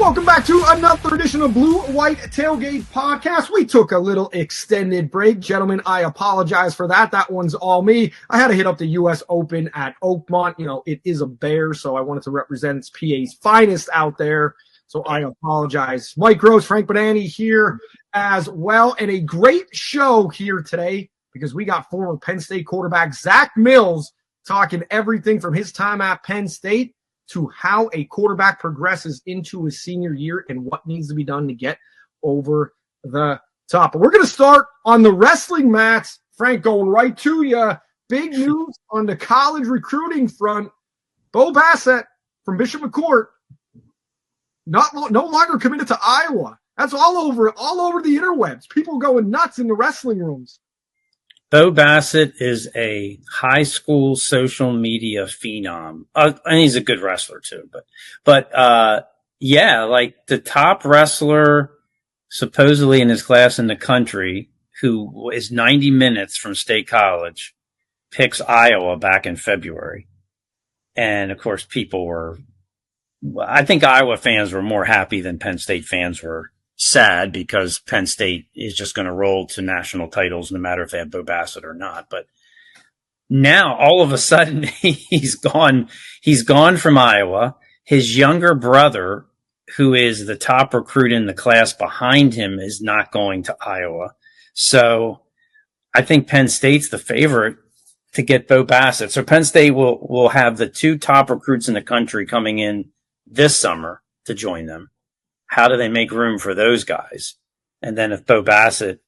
Welcome back to another edition of Blue White Tailgate Podcast. We took a little extended break. Gentlemen, I apologize for that. That one's all me. I had to hit up the U.S. Open at Oakmont. You know, it is a bear, so I wanted to represent PA's finest out there. So I apologize. Mike Gross, Frank Bonanni here as well. And a great show here today because we got former Penn State quarterback Zack Mills talking everything from his time at Penn State to how a quarterback progresses into his senior year and what needs to be done to get over the top. But we're going to start on the wrestling mats. Frank, going right to you. Big news on the college recruiting front. Bo Bassett from Bishop McCourt no longer committed to Iowa. That's all over the interwebs. People going nuts in the wrestling rooms. Bo Bassett is a high school social media phenom. And he's a good wrestler too, but yeah, like the top wrestler supposedly in his class in the country, who is 90 minutes from State College, picks Iowa back in February. And of course I think Iowa fans were more happy than Penn State fans were sad because Penn State is just going to roll to national titles no matter if they have Bo Bassett or not. But now all of a sudden he's gone from Iowa. His younger brother, who is the top recruit in the class behind him, is not going to Iowa. So I think Penn State's the favorite to get Bo Bassett. So Penn State will have the two top recruits in the country coming in this summer to join them. How do they make room for those guys? And then if Bo Bassett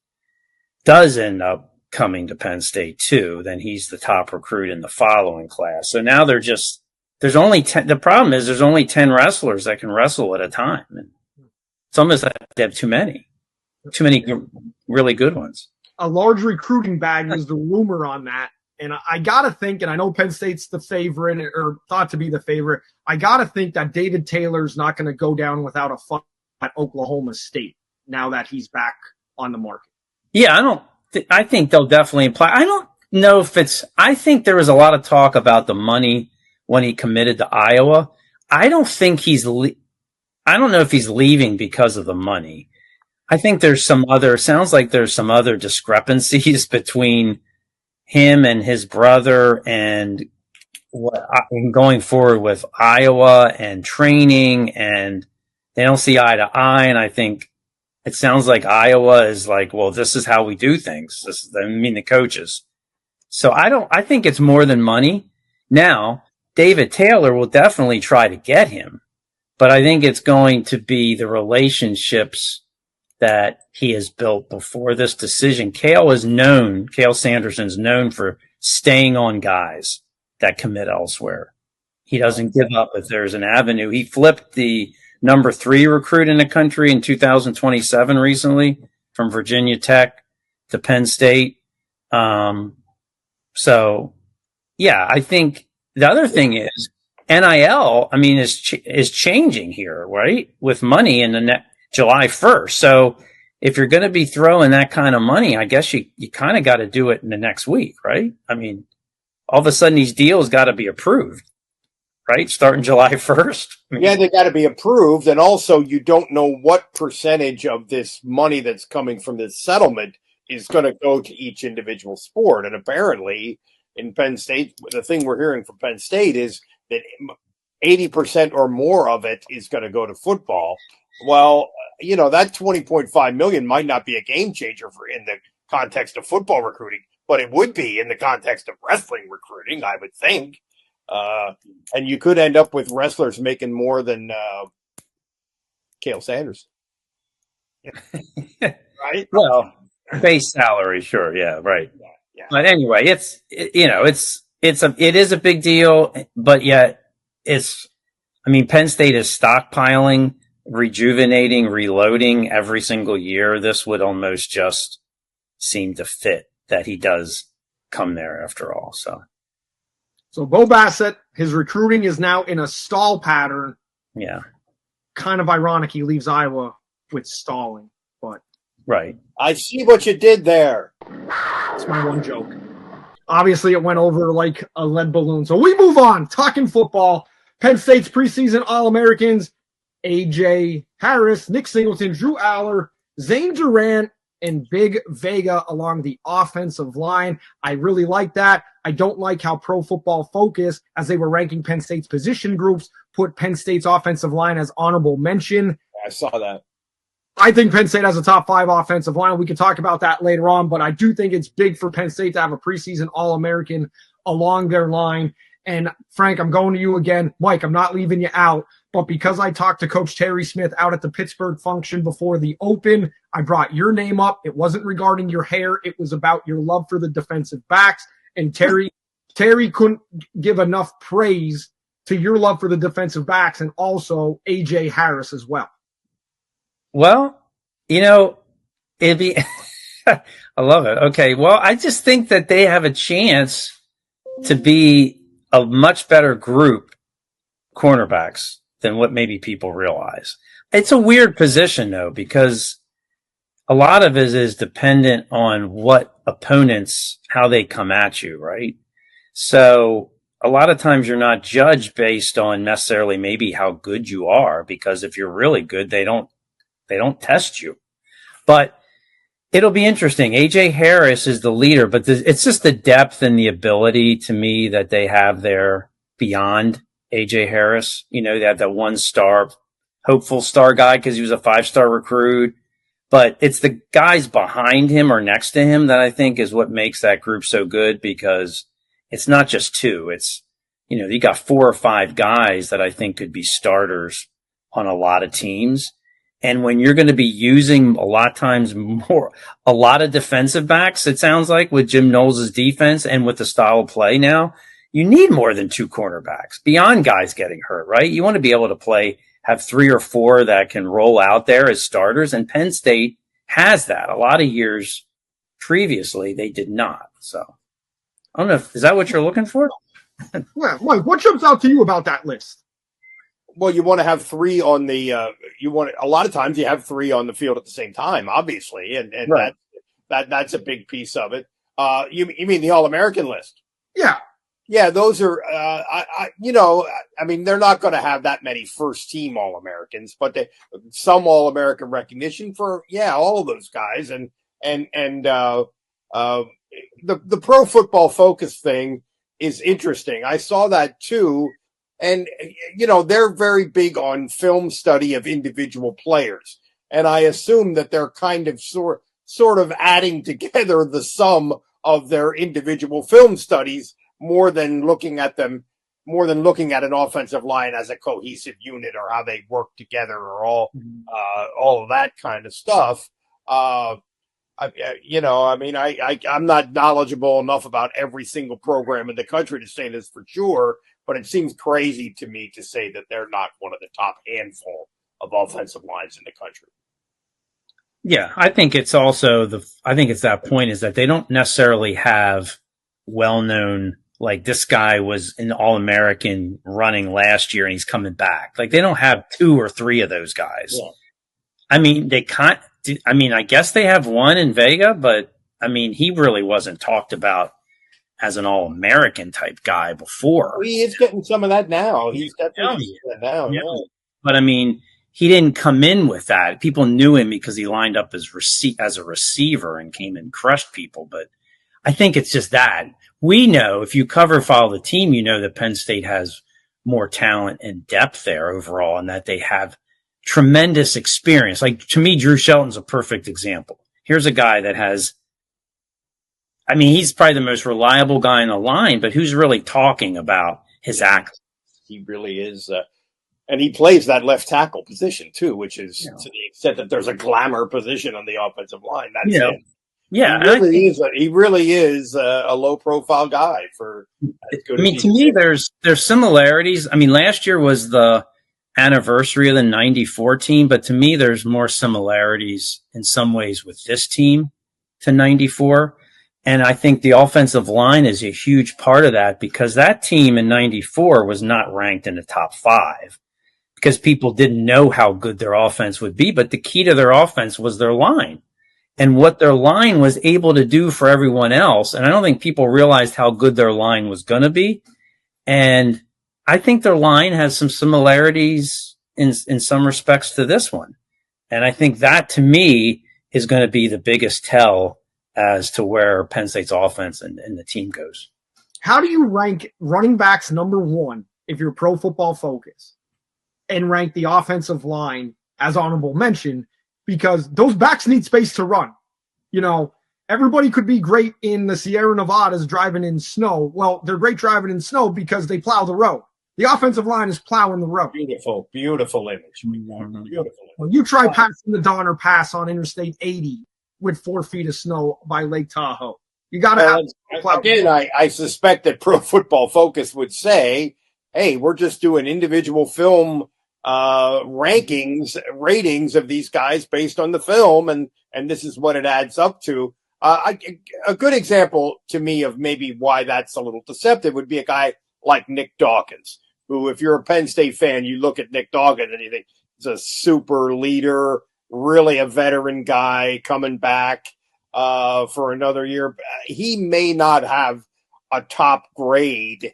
does end up coming to Penn State too, then he's the top recruit in the following class. So now there's only 10. The problem is there's only 10 wrestlers that can wrestle at a time. And it's almost like they have too many really good ones. A large recruiting bag was the rumor on that. And I got to think, and I know Penn State's the favorite or thought to be the favorite. I got to think that David Taylor's not going to go down without a fight at Oklahoma State now that he's back on the market. Yeah, I think they'll definitely apply. I don't know if I think there was a lot of talk about the money when he committed to Iowa. I don't think I don't know if he's leaving because of the money. I think sounds like there's some other discrepancies between him and his brother and going forward with Iowa and training, and they don't see eye to eye. And I think it sounds like Iowa is like, well, this is how we do things. The coaches. So I think it's more than money. Now, David Taylor will definitely try to get him, but I think it's going to be the relationships that he has built before this decision. Cale Sanderson's known for staying on guys that commit elsewhere. He doesn't give up if there's an avenue. He flipped the number 3 recruit in the country in 2027 recently from Virginia Tech to Penn State. So yeah, I think the other thing is NIL, is changing here, right? With money in the July 1st. So if you're going to be throwing that kind of money, I guess you kind of got to do it in the next week, right? I mean, all of a sudden these deals got to be approved, right? Starting July 1st. Yeah, they got to be approved. And also you don't know what percentage of this money that's coming from this settlement is going to go to each individual sport. And apparently in Penn State, the thing we're hearing from Penn State is that 80% or more of it is going to go to football. Well, that $20.5 million might not be a game changer in the context of football recruiting, but it would be in the context of wrestling recruiting, I would think. And you could end up with wrestlers making more than Cale Sanders. Right? Well, base salary, sure. Yeah. Right. Yeah. But anyway, it is a big deal, but yet Penn State is stockpiling, rejuvenating, reloading every single year. This would almost just seem to fit that he does come there after all. So Bo Bassett, his recruiting is now in a stall pattern. Yeah. Kind of ironic he leaves Iowa with stalling, but right. I see what you did there. That's my one joke. Obviously, it went over like a lead balloon. So we move on. Talking football. Penn State's preseason All-Americans, A.J. Harris, Nick Singleton, Drew Allar, Zane Durant, and Big Vega along the offensive line. I really like that. I don't like how Pro Football Focus, as they were ranking Penn State's position groups, put Penn State's offensive line as honorable mention. I saw that. I think Penn State has a top 5 offensive line. We can talk about that later on, but I do think it's big for Penn State to have a preseason All-American along their line. And Frank, I'm going to you again. Mike, I'm not leaving you out, but because I talked to Coach Terry Smith out at the Pittsburgh function before the Open, I brought your name up. It wasn't regarding your hair. It was about your love for the defensive backs. And Terry couldn't give enough praise to your love for the defensive backs and also A.J. Harris as well. Well, it'd be I love it. Okay. Well, I just think that they have a chance to be a much better group cornerbacks than what maybe people realize. It's a weird position though, because a lot of it is dependent on what opponents, how they come at you, right? So a lot of times you're not judged based on necessarily maybe how good you are, because if you're really good, they don't test you. But it'll be interesting. A.J. Harris is the leader, but it's just the depth and the ability to me that they have there beyond A.J. Harris. They have that 1-star, hopeful star guy because he was a 5-star recruit. But it's the guys behind him or next to him that I think is what makes that group so good, because it's not just 2. It's, you got 4 or 5 guys that I think could be starters on a lot of teams. And when you're going to be using a lot of defensive backs, it sounds like, with Jim Knowles' defense and with the style of play now, you need more than 2 cornerbacks beyond guys getting hurt, right? You want to be able to have 3 or 4 that can roll out there as starters. And Penn State has that. A lot of years previously, they did not. So I don't know. Is that what you're looking for? Well, Mike, what jumps out to you about that list? Well, you want to have 3 on the. A lot of times you have 3 on the field at the same time, obviously, and right. that's a big piece of it. You mean the All-American list? Yeah, those are. They're not going to have that many first-team All-Americans, but some All-American recognition for all of those guys, and the Pro Football Focus thing is interesting. I saw that too. And, they're very big on film study of individual players. And I assume that they're kind of sort of adding together the sum of their individual film studies more than looking at an offensive line as a cohesive unit or how they work together or all of that kind of stuff. I'm not knowledgeable enough about every single program in the country to say this for sure. But it seems crazy to me to say that they're not one of the top handful of offensive lines in the country. Yeah, I think it's also it's that point is that they don't necessarily have well-known, like this guy was an All-American running last year and he's coming back. Like they don't have 2 or 3 of those guys. Yeah. I guess they have one in Vega, but he really wasn't talked about as an All-American type guy before. He is getting some of that now. He's definitely getting that now. Yeah. But he didn't come in with that. People knew him because he lined up as a receiver and came and crushed people. But I think it's just that. We know, if you follow the team, you know that Penn State has more talent and depth there overall, and that they have tremendous experience. Like, to me, Drew Shelton's a perfect example. Here's a guy that has, he's probably the most reliable guy in the line, but who's really talking about his act? He really is. And he plays that left tackle position too, which is to the extent that there's a glamour position on the offensive line. That's it. Yeah. He really is a low profile guy for as good as to me, there's similarities. Last year was the anniversary of the 94 team, but to me, there's more similarities in some ways with this team to 94. And I think the offensive line is a huge part of that, because that team in 94 was not ranked in the top 5 because people didn't know how good their offense would be. But the key to their offense was their line and what their line was able to do for everyone else. And I don't think people realized how good their line was going to be. And I think their line has some similarities in some respects to this one. And I think that, to me, is going to be the biggest tell as to where Penn State's offense and the team goes. How do you rank running backs number one if you're Pro Football Focus and rank the offensive line as honorable mention? Because those backs need space to run. You know, everybody could be great in the Sierra Nevadas driving in snow. Well, they're great driving in snow because they plow the road. The offensive line is plowing the road. Beautiful image. Mm-hmm. Beautiful. Well, you try passing the Donner Pass on Interstate 80 with 4 feet of snow by Lake Tahoe. You got to have. Again, I suspect that Pro Football Focus would say, "Hey, we're just doing individual film ratings of these guys based on the film, and this is what it adds up to." A good example to me of maybe why that's a little deceptive would be a guy like Nick Dawkins, who, if you're a Penn State fan, you look at Nick Dawkins and you think he's a super leader, really a veteran guy coming back for another year. He may not have a top grade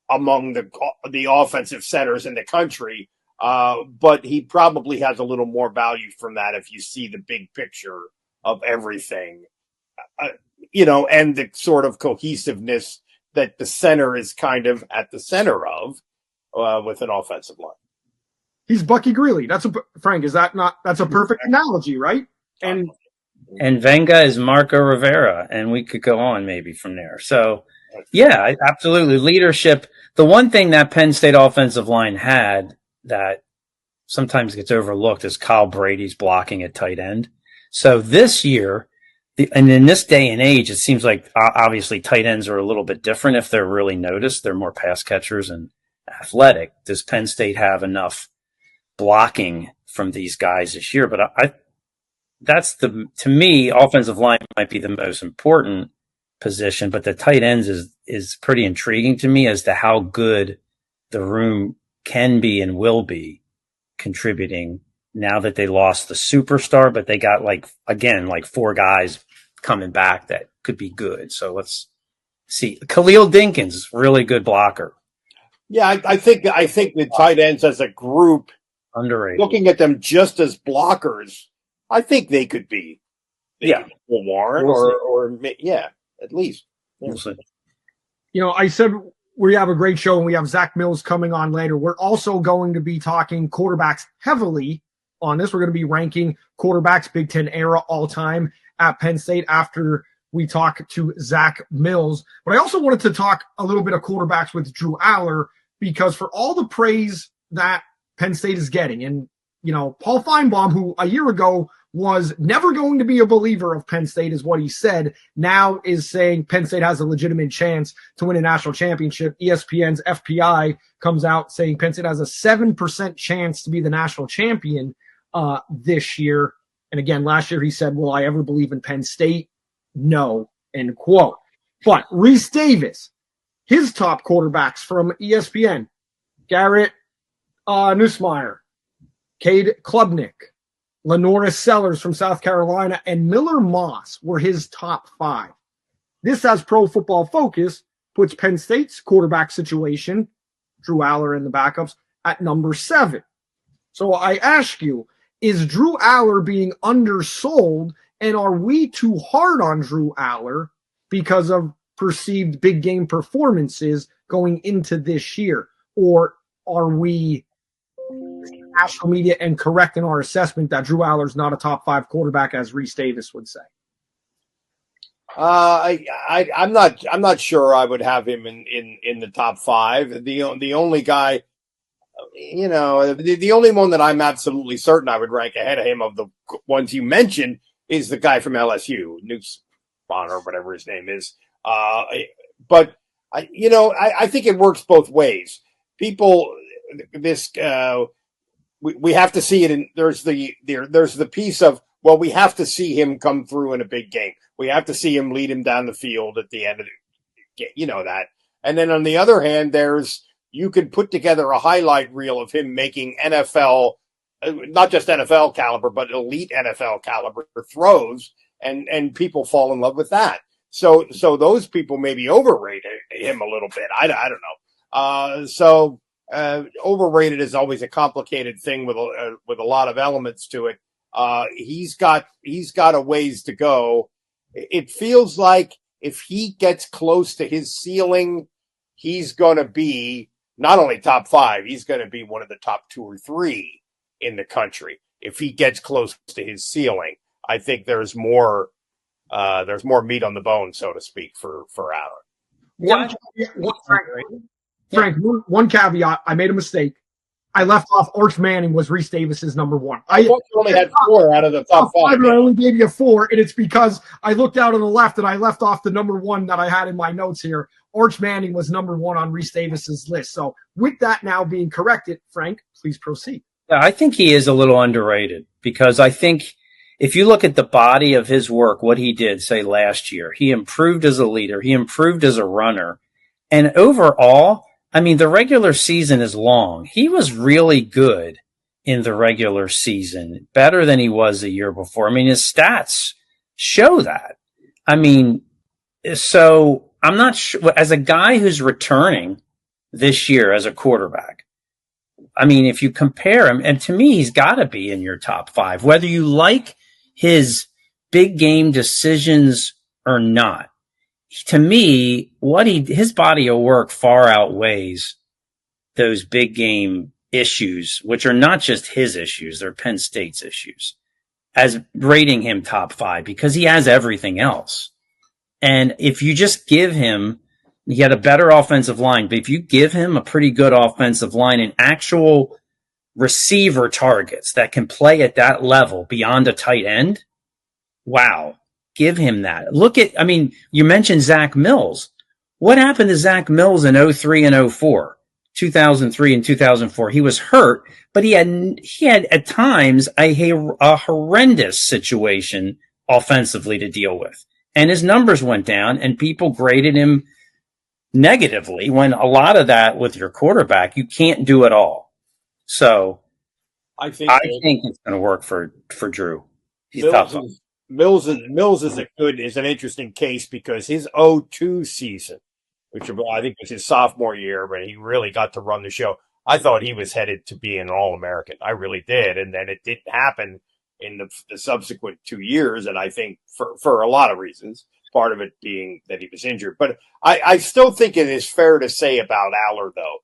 among the offensive centers in the country, but he probably has a little more value from that if you see the big picture of everything, and the sort of cohesiveness that the center is kind of at the center of with an offensive line. He's Bucky Greeley. Frank, is that not? That's a perfect analogy, right? And Venga is Marco Rivera, and we could go on maybe from there. So, yeah, absolutely. Leadership. The one thing that Penn State offensive line had that sometimes gets overlooked is Kyle Brady's blocking at tight end. So this year, and in this day and age, it seems like obviously tight ends are a little bit different if they're really noticed. They're more pass catchers and athletic. Does Penn State have enough blocking from these guys this year? But to me, offensive line might be the most important position, but the tight ends is pretty intriguing to me as to how good the room can be and will be contributing now that they lost the superstar, but they got like 4 guys coming back that could be good. So let's see. Khalil Dinkins, really good blocker. Yeah, I think the tight ends as a group, underrated. Looking at them just as blockers, I think they could be. Warren or at least. We'll see. I said we have a great show and we have Zack Mills coming on later. We're also going to be talking quarterbacks heavily on this. We're going to be ranking quarterbacks Big Ten era all time at Penn State after we talk to Zack Mills. But I also wanted to talk a little bit of quarterbacks with Drew Allar, because for all the praise that Penn State is getting, and, Paul Feinbaum, who a year ago was never going to be a believer of Penn State, is what he said, now is saying Penn State has a legitimate chance to win a national championship. ESPN's FPI comes out saying Penn State has a 7% chance to be the national champion this year. And again, last year he said, will I ever believe in Penn State? No, end quote. But Reese Davis, his top quarterbacks from ESPN, Garrett Nussmeier, Cade Klubnik, Lenoris Sellers from South Carolina, and Miller Moss were his top 5. This, as Pro Football Focus, puts Penn State's quarterback situation, Drew Allar and the backups, at number 7. So I ask you, is Drew Allar being undersold, and are we too hard on Drew Allar because of perceived big game performances going into this year? Or are we national media and correct in our assessment that Drew Allar is not a top 5 quarterback, as Reese Davis would say? I'm not sure I would have him in the top 5. The only guy, the only one that I'm absolutely certain I would rank ahead of him of the ones you mentioned is the guy from LSU, Nussmeier, or whatever his name is. But I think it works both ways. People, we have to see it in. There's the piece of, well, we have to see him come through in a big game. We have to see him lead him down the field at the end of the game. That. And then on the other hand, you could put together a highlight reel of him making NFL, not just NFL caliber, but elite NFL caliber throws, and people fall in love with that. So those people maybe overrate him a little bit. I don't know. overrated is always a complicated thing with a lot of elements to it. He's got a ways to go. It feels like if he gets close to his ceiling, he's going to be not only top 5, he's going to be one of the top 2 or 3 in the country. If he gets close to his ceiling, I think there's more meat on the bone, so to speak, for Allar. Frank, one caveat. I made a mistake. I left off Arch Manning was Reese Davis's number 1. I thought you only had 4 out of the top 5. I only gave you 4, and it's because I looked out on the left and I left off the number 1 that I had in my notes here. Arch Manning was number 1 on Reese Davis's list. So with that now being corrected, Frank, please proceed. Yeah, I think he is a little underrated because I think if you look at the body of his work, what he did, say, last year, he improved as a leader. He improved as a runner. And overall, I mean, the regular season is long. He was really good in the regular season, better than he was the year before. I mean, his stats show that. I mean, so I'm not sure, as a guy who's returning this year as a quarterback, I mean, if you compare him, and to me, he's got to be in your top 5, whether you like his big game decisions or not. To me, his body of work far outweighs those big game issues, which are not just his issues, they're Penn State's issues, as rating him top 5 because he has everything else. And if you just give him, he had a better offensive line, but if you give him a pretty good offensive line and actual receiver targets that can play at that level beyond a tight end, wow. Give him that. I mean, you mentioned Zack Mills. What happened to Zack Mills in 03 and 04, 2003 and 2004? He was hurt, but he had at times a horrendous situation offensively to deal with. And his numbers went down and people graded him negatively when a lot of that with your quarterback, you can't do it all. So I think it's going to work for Drew. He's tough. Mills is an interesting case because his 02 season, which I think was his sophomore year, when he really got to run the show, I thought he was headed to be an All-American. I really did. And then it didn't happen in the subsequent 2 years. And I think for a lot of reasons, part of it being that he was injured. But I still think it is fair to say about Allar, though,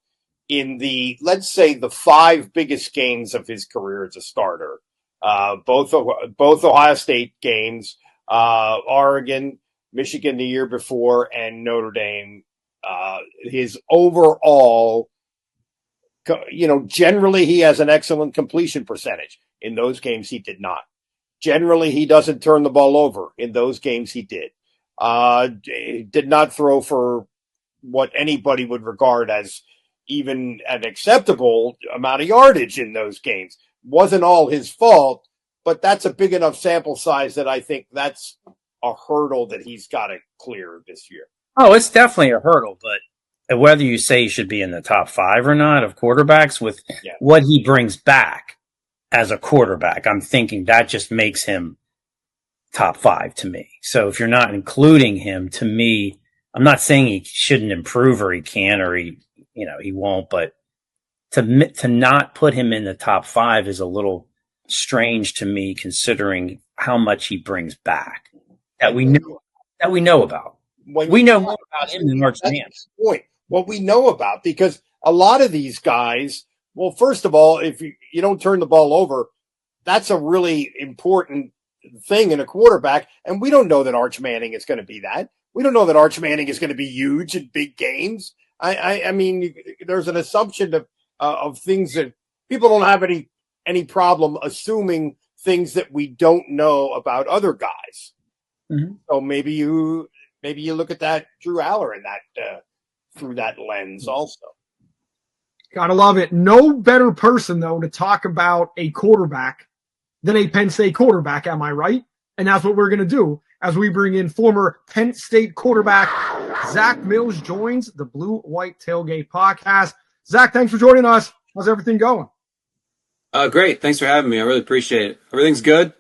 in let's say the 5 biggest games of his career as a starter, both Ohio State games, Oregon, Michigan the year before, and Notre Dame. His overall, generally he has an excellent completion percentage. In those games, he did not. Generally, he doesn't turn the ball over. In those games, he did. Did not throw for what anybody would regard as even an acceptable amount of yardage in those games. Wasn't all his fault, but that's a big enough sample size that I think that's a hurdle that he's got to clear this year. Oh, it's definitely a hurdle, but whether you say he should be in the top 5 or not of quarterbacks with what he brings back as a quarterback, I'm thinking that just makes him top 5 to me. So if you're not including him, to me, I'm not saying he shouldn't improve or he can or he won't, but to not put him in the top 5 is a little strange to me, considering how much he brings back that we know about. We know more about him than Arch Manning. Point. What we know about, because a lot of these guys, well, first of all, if you don't turn the ball over, that's a really important thing in a quarterback. And we don't know that Arch Manning is going to be that. We don't know that Arch Manning is going to be huge in big games. I mean, there's an assumption of things that people don't have any problem assuming things that we don't know about other guys. Mm-hmm. So maybe you look at that Drew Allar in that through that lens also. Gotta love it. No better person though to talk about a quarterback than a Penn State quarterback. Am I right? And that's what we're going to do as we bring in former Penn State quarterback Zack Mills joins the Blue White Tailgate podcast. Zack, thanks for joining us. How's everything going? Great. Thanks for having me. I really appreciate it. Everything's good.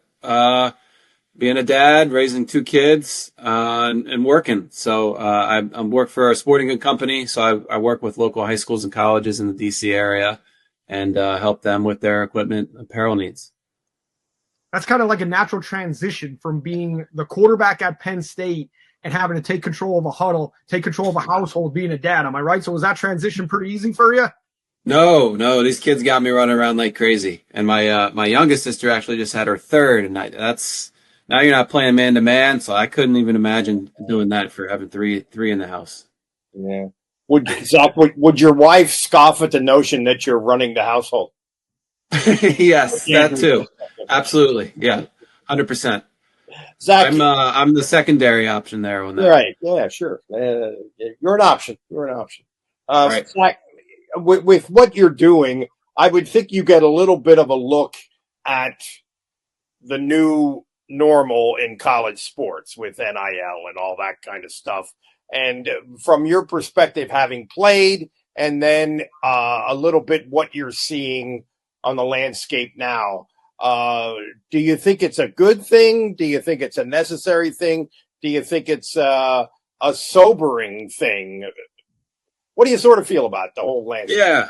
being a dad, raising 2 kids, and working. So I work for a sporting good company. So I work with local high schools and colleges in the DC area and help them with their equipment apparel needs. That's kind of like a natural transition from being the quarterback at Penn State and having to take control of a huddle, take control of a household, being a dad. Am I right? So was that transition pretty easy for you? No, these kids got me running around like crazy. And my youngest sister actually just had her 3rd, and now you're not playing man to man, so I couldn't even imagine doing that for having three in the house. Yeah. Would your wife scoff at the notion that you're running the household? Yes, that too. Absolutely. Yeah. 100%. Zach, I'm the secondary option there on that. Right. Yeah, sure. You're an option. Right. Zach, with what you're doing, I would think you get a little bit of a look at the new normal in college sports with NIL and all that kind of stuff. And from your perspective, having played, and then a little bit what you're seeing on the landscape now, do you think it's a good thing? Do you think it's a necessary thing? Do you think it's a sobering thing? What do you sort of feel about the whole landscape? Yeah,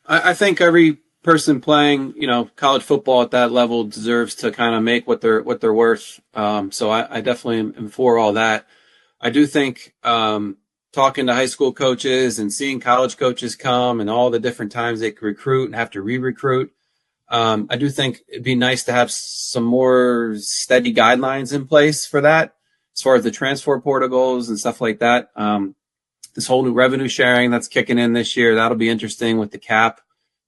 I think every person playing, college football at that level deserves to kind of make what they're worth. So I definitely am for all that. I do think talking to high school coaches and seeing college coaches come and all the different times they can recruit and have to re-recruit. I do think it'd be nice to have some more steady guidelines in place for that, as far as the transfer portal goes and stuff like that. This whole new revenue sharing that's kicking in this year, that'll be interesting with the cap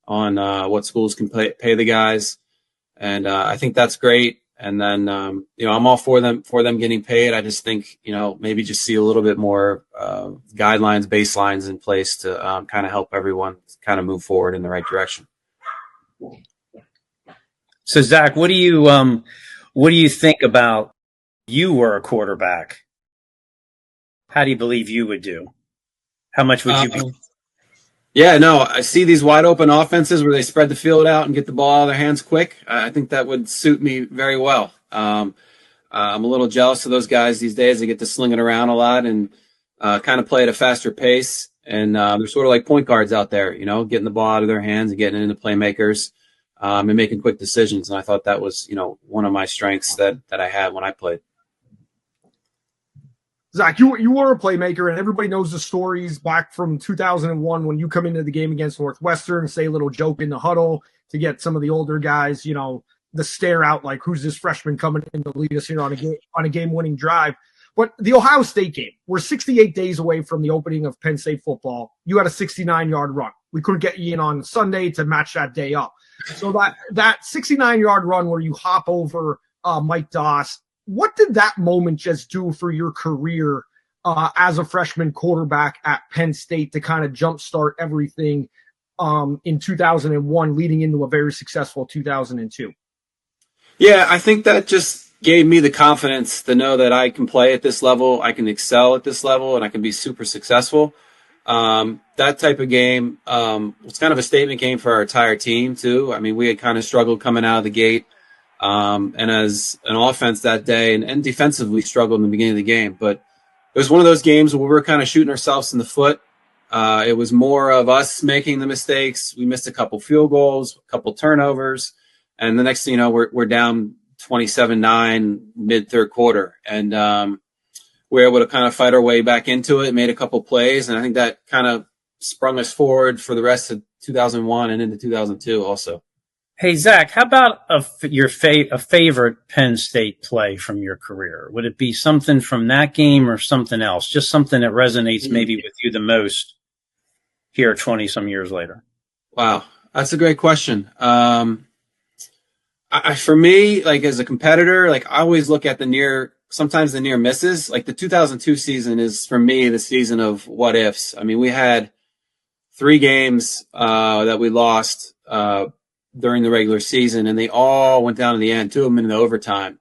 on what schools can pay the guys. And I think that's great. And then, I'm all for them getting paid. I just think, maybe just see a little bit more guidelines, baselines in place to kind of help everyone kind of move forward in the right direction. So Zach, what do you think about you were a quarterback? How do you believe you would do? How much would you be? Yeah, no, I see these wide open offenses where they spread the field out and get the ball out of their hands quick. I think that would suit me very well. I'm a little jealous of those guys these days. They get to sling it around a lot and kind of play at a faster pace. And they're sort of like point guards out there, getting the ball out of their hands and getting into playmakers and making quick decisions. And I thought that was, one of my strengths that I had when I played. Zach, you were a playmaker, and everybody knows the stories back from 2001 when you come into the game against Northwestern, say a little joke in the huddle to get some of the older guys, the stare out like, who's this freshman coming in to lead us here on a game-winning drive. But the Ohio State game, we're 68 days away from the opening of Penn State football. You had a 69-yard run. We couldn't get you in on Sunday to match that day up. So that 69-yard run where you hop over Mike Doss, what did that moment just do for your career as a freshman quarterback at Penn State to kind of jumpstart everything in 2001 leading into a very successful 2002? Yeah, I think that just gave me the confidence to know that I can play at this level, I can excel at this level, and I can be super successful. That type of game was kind of a statement game for our entire team, too. I mean, we had kind of struggled coming out of the gate. And as an offense that day and defensively struggled in the beginning of the game. But it was one of those games where we were kind of shooting ourselves in the foot. It was more of us making the mistakes. We missed a couple field goals, a couple turnovers. And the next thing you know, we're down 27-9 mid-third quarter. And we were able to kind of fight our way back into it, made a couple plays. And I think that kind of sprung us forward for the rest of 2001 and into 2002 also. Hey, Zach, how about a favorite Penn State play from your career? Would it be something from that game or something else? Just something that resonates maybe with you the most here 20-some years later. Wow, that's a great question. For me, like as a competitor, like I always look at sometimes the near misses. Like the 2002 season is, for me, the season of what ifs. I mean, we had 3 games that we lost during the regular season, and they all went down to the end, 2 of them in the overtime.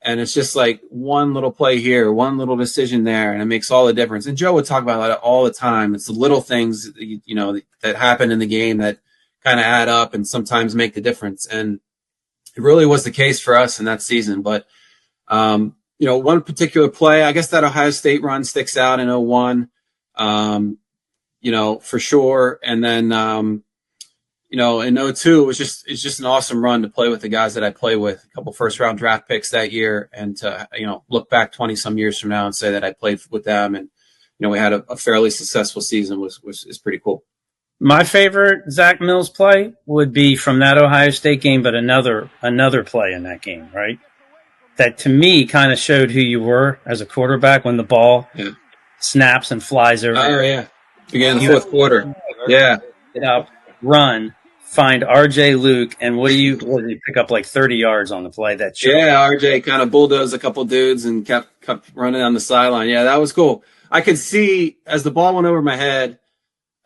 And it's just like one little play here, one little decision there, and it makes all the difference. And Joe would talk about that all the time. It's the little things, that happen in the game that kind of add up and sometimes make the difference. And it really was the case for us in that season. But One particular play, I guess that Ohio State run sticks out in 01, for sure. And then, in 02, it's just an awesome run to play with the guys that I play with, a couple first round draft picks that year. And to, look back 20 some years from now and say that I played with them and, we had a fairly successful season is pretty cool. My favorite Zack Mills play would be from that Ohio State game, but another play in that game, right? That to me kind of showed who you were as a quarterback when the ball snaps and flies over. Oh, yeah. Beginning the fourth quarter. Yeah. Get up, run, find RJ Luke, and what did you pick up like 30 yards on the play? RJ kind of bulldozed a couple dudes and kept running on the sideline. Yeah, that was cool. I could see as the ball went over my head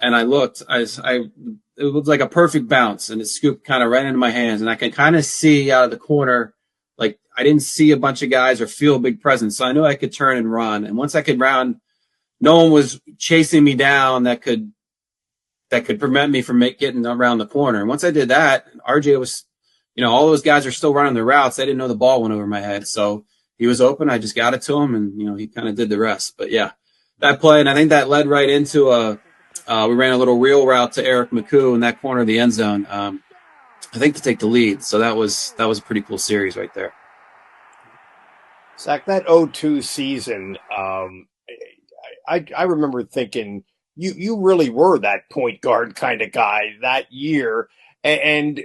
and I looked, it was like a perfect bounce and it scooped kind of right into my hands. And I could kind of see out of the corner, like I didn't see a bunch of guys or feel a big presence. So I knew I could turn and run. And once I could run, no one was chasing me down that could prevent me from getting around the corner. And once I did that, RJ was, all those guys are still running their routes. I didn't know the ball went over my head. So he was open. I just got it to him and, he kind of did the rest. But yeah, that play. And I think that led right into we ran a little reel route to Eric McCoo in that corner of the end zone. I think to take the lead. So that was a pretty cool series right there. Zach, that 02 season, I remember thinking you really were that point guard kind of guy that year. And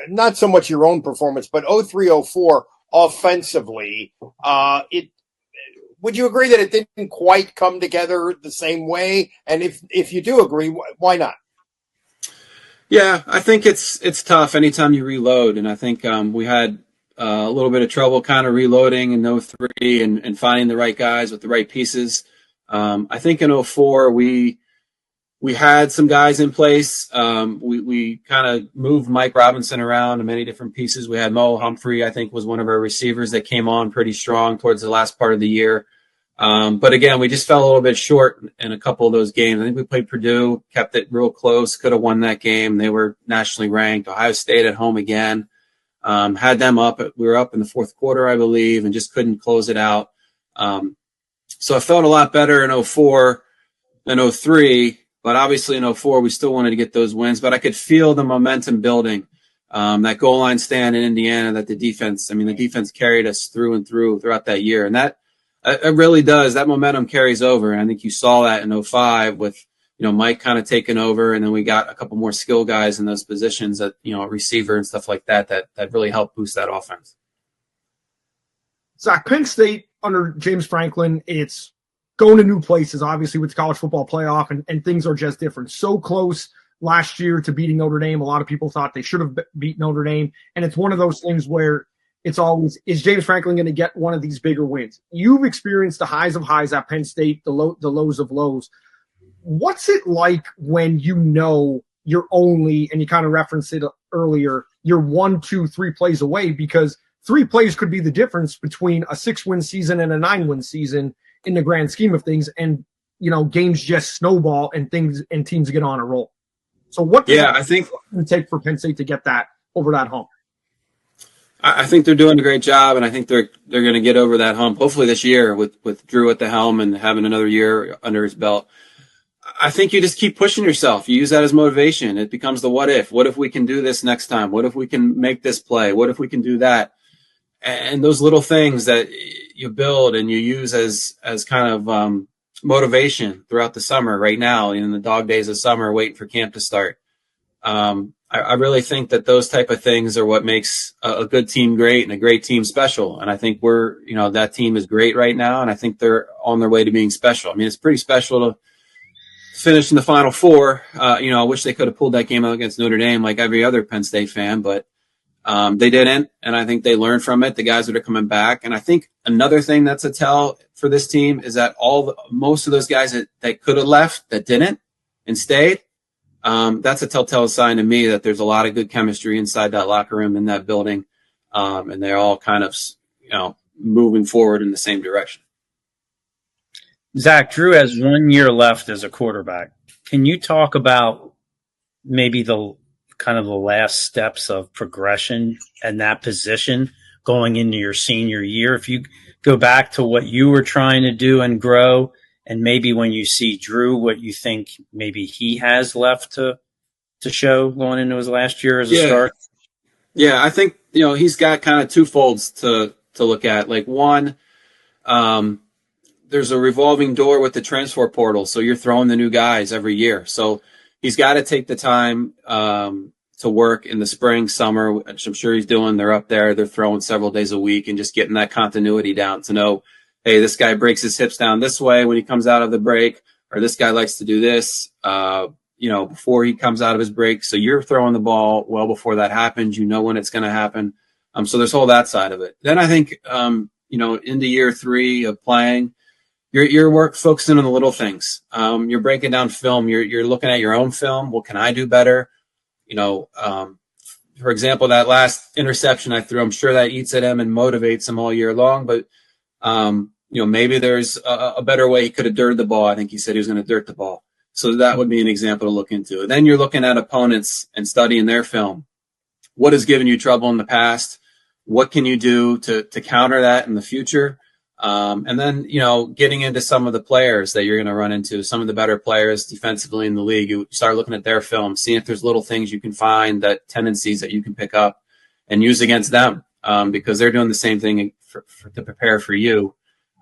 not so much your own performance, but 03-04 offensively, would you agree that it didn't quite come together the same way? And if you do agree, why not? Yeah, I think it's tough anytime you reload. And I think we had a little bit of trouble kind of reloading in 03 and finding the right guys with the right pieces. I think in 04, we had some guys in place. We kind of moved Mike Robinson around to many different pieces. We had Mo Humphrey, I think, was one of our receivers that came on pretty strong towards the last part of the year. But again, we just fell a little bit short in a couple of those games. I think we played Purdue, kept it real close, could have won that game. They were nationally ranked. Ohio State at home again. Had them up. We were up in the fourth quarter, I believe, and just couldn't close it out. So I felt a lot better in 04 than 03. But obviously in 04, we still wanted to get those wins. But I could feel the momentum building. That goal line stand in Indiana, that the defense carried us through and throughout that year. And that it really does. That momentum carries over. And I think you saw that in 05 with, Mike kind of taking over. And then we got a couple more skill guys in those positions at, a receiver and stuff like that really helped boost that offense. Zach, Penn State under James Franklin, it's going to new places, obviously, with the college football playoff, and things are just different. So close last year to beating Notre Dame. A lot of people thought they should have beat Notre Dame. And it's one of those things where it's always, is James Franklin going to get one of these bigger wins? You've experienced the highs of highs at Penn State, the lows of lows. What's it like when you're only, and you kind of referenced it earlier, you're 1, 2, 3 plays away, because 3 plays could be the difference between a 6-win season and a 9-win season in the grand scheme of things, and games just snowball and teams get on a roll. So what does it take for Penn State to get that over that hump? I think they're doing a great job, and I think they're going to get over that hump hopefully this year with Drew at the helm and having another year under his belt. I think you just keep pushing yourself. You use that as motivation. It becomes the what if. What if we can do this next time? What if we can make this play? What if we can do that? And those little things that you build and you use as kind of motivation throughout the summer right now, in the dog days of summer, waiting for camp to start. I really think that those type of things are what makes a good team great and a great team special. And I think that team is great right now. And I think they're on their way to being special. I mean, it's pretty special to finish in the Final Four. I wish they could have pulled that game out against Notre Dame like every other Penn State fan, but they didn't, and I think they learned from it, the guys that are coming back. And I think another thing that's a tell for this team is that most of those guys that could have left, that didn't and stayed, that's a telltale sign to me that there's a lot of good chemistry inside that locker room, in that building, and they're all kind of moving forward in the same direction. Zach, Drew has 1 year left as a quarterback. Can you talk about maybe the kind of the last steps of progression in that position going into your senior year. If you go back to what you were trying to do and grow, and maybe when you see Drew, what you think maybe he has left to show going into his last year as a start? Yeah, I think, he's got kind of two folds to look at. Like, one, there's a revolving door with the transfer portal, so you're throwing the new guys every year. So he's got to take the time to work in the spring, summer, which I'm sure he's doing. They're up there, they're throwing several days a week and just getting that continuity down to know, hey, this guy breaks his hips down this way when he comes out of the break, or this guy likes to do this, before he comes out of his break. So you're throwing the ball well before that happens. You know when it's going to happen. So there's all that side of it. Then I think, into year 3 of playing, you're focusing on the little things. You're breaking down film. You're looking at your own film. What can I do better? For example, that last interception I threw, I'm sure that eats at him and motivates him all year long. But, maybe there's a better way he could have dirted the ball. I think he said he was going to dirt the ball. So that would be an example to look into. Then you're looking at opponents and studying their film. What has given you trouble in the past? What can you do to counter that in the future? And then, getting into some of the players that you're going to run into, some of the better players defensively in the league. You start looking at their film, seeing if there's little things you can find, that tendencies that you can pick up and use against them, because they're doing the same thing to prepare for you.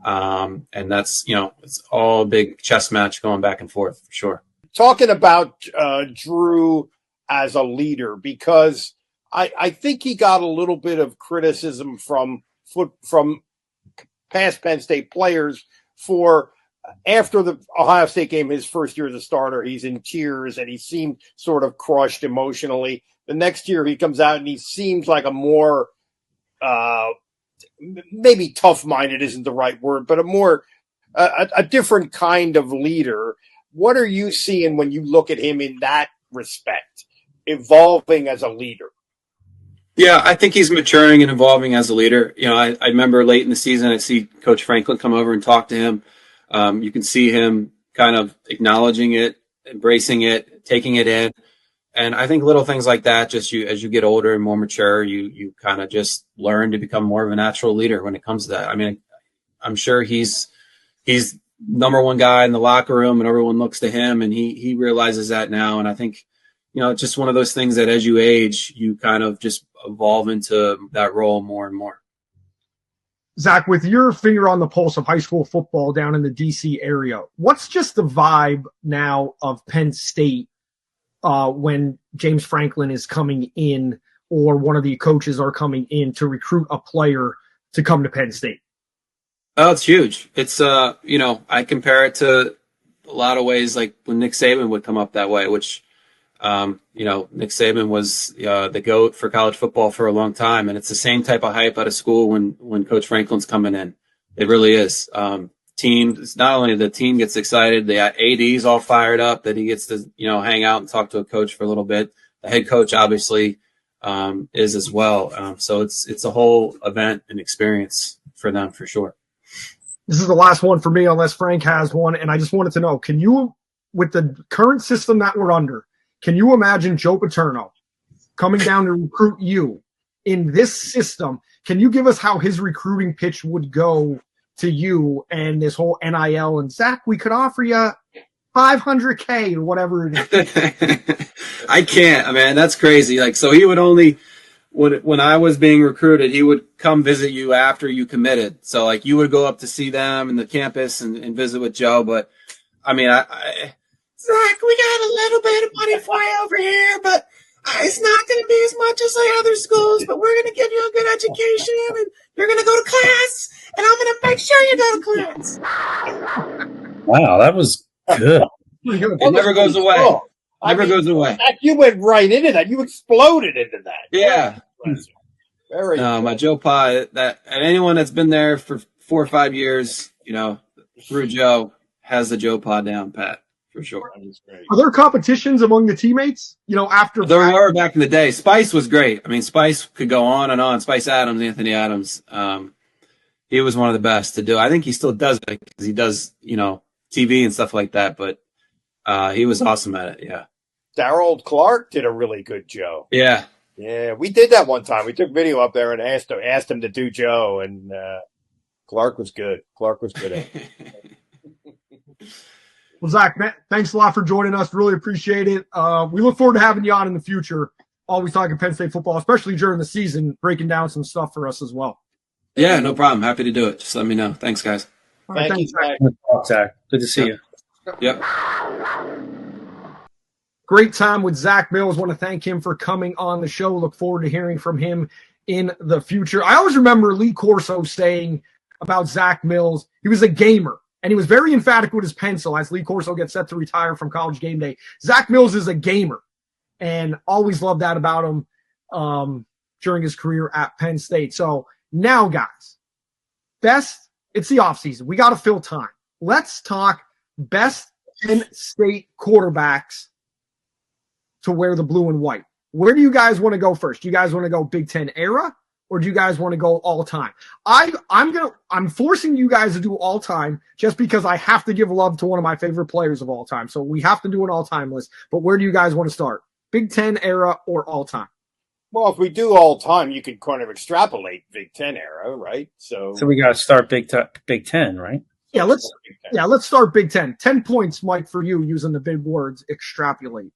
And that's, it's all a big chess match going back and forth for sure. Talking about Drew as a leader, because I think he got a little bit of criticism from past Penn State players for, after the Ohio State game, his first year as a starter, he's in tears and he seemed sort of crushed emotionally. The next year he comes out and he seems like a more, maybe tough-minded isn't the right word, but a different kind of leader. What are you seeing when you look at him in that respect, evolving as a leader? Yeah, I think he's maturing and evolving as a leader. I remember late in the season, I see Coach Franklin come over and talk to him. You can see him kind of acknowledging it, embracing it, taking it in. And I think little things like that, just as you get older and more mature, you kind of just learn to become more of a natural leader when it comes to that. I mean, I'm sure he's number one guy in the locker room and everyone looks to him, and he realizes that now. And I think, it's just one of those things that as you age, you kind of just evolve into that role more and more. Zach, with your finger on the pulse of high school football down in the DC area, what's just the vibe now of Penn State when James Franklin is coming in, or one of the coaches are coming in to recruit a player to come to Penn State? Oh, it's huge. It's, I compare it to a lot of ways like when Nick Saban would come up that way, which, Nick Saban was the GOAT for college football for a long time. And it's the same type of hype out of school when Coach Franklin's coming in. It really is. Team, not only the team gets excited, the AD's all fired up that he gets to, hang out and talk to a coach for a little bit. The head coach obviously is as well. So it's a whole event and experience for them for sure. This is the last one for me, unless Frank has one. And I just wanted to know, can you, with the current system that we're under, can you imagine Joe Paterno coming down to recruit you in this system? Can you give us how his recruiting pitch would go to you and this whole NIL? And Zach, we could offer you $500K or whatever it is. I can't, man. That's crazy. Like, so he would only, when I was being recruited, he would come visit you after you committed. So like you would go up to see them in the campus and visit with Joe. But I mean, Zach, we got a little bit of money for you over here, but it's not going to be as much as the other schools, but we're going to give you a good education, and you're going to go to class, and I'm going to make sure you go to class. Wow, that was good. It never goes away. Oh, never goes away. You went right into that. You exploded into that. Yeah. Very No, my Joe Pa, and anyone that's been there for 4 or 5 years, through Joe, has the Joe Pa down pat. For sure. Are there competitions among the teammates? After there were back in the day. Spice was great. I mean, Spice could go on and on. Spice Adams, Anthony Adams. He was one of the best to do. I think he still does it because he does, TV and stuff like that. But he was awesome at it. Yeah. Darryl Clark did a really good Joe. Yeah. Yeah, we did that one time. We took video up there and asked him to do Joe, and Clark was good. Clark was good at it. Well, Zach, thanks a lot for joining us. Really appreciate it. We look forward to having you on in the future. Always talking Penn State football, especially during the season, breaking down some stuff for us as well. Yeah, no problem. Happy to do it. Just let me know. Thanks, guys. Right, Thank you, Zach. Zach. Good to see you. Yep. Great time with Zack Mills. Want to thank him for coming on the show. Look forward to hearing from him in the future. I always remember Lee Corso saying about Zack Mills, he was a gamer. And he was very emphatic with his pencil as Lee Corso gets set to retire from College Game Day. Zack Mills is a gamer. And always loved that about him during his career at Penn State. So now, guys, it's the offseason. We got to fill time. Let's talk best Penn State quarterbacks to wear the blue and white. Where do you guys want to go first? Do you guys want to go Big Ten era, or do you guys want to go all time? I'm forcing you guys to do all time just because I have to give love to one of my favorite players of all time. So we have to do an all time list. But where do you guys want to start? Big Ten era or all time? Well, if we do all time, you can kind of extrapolate Big Ten era, right? So we got to start Big Ten, right? Yeah, let's start Big Ten. 10 points, Mike, for you using the big words extrapolate.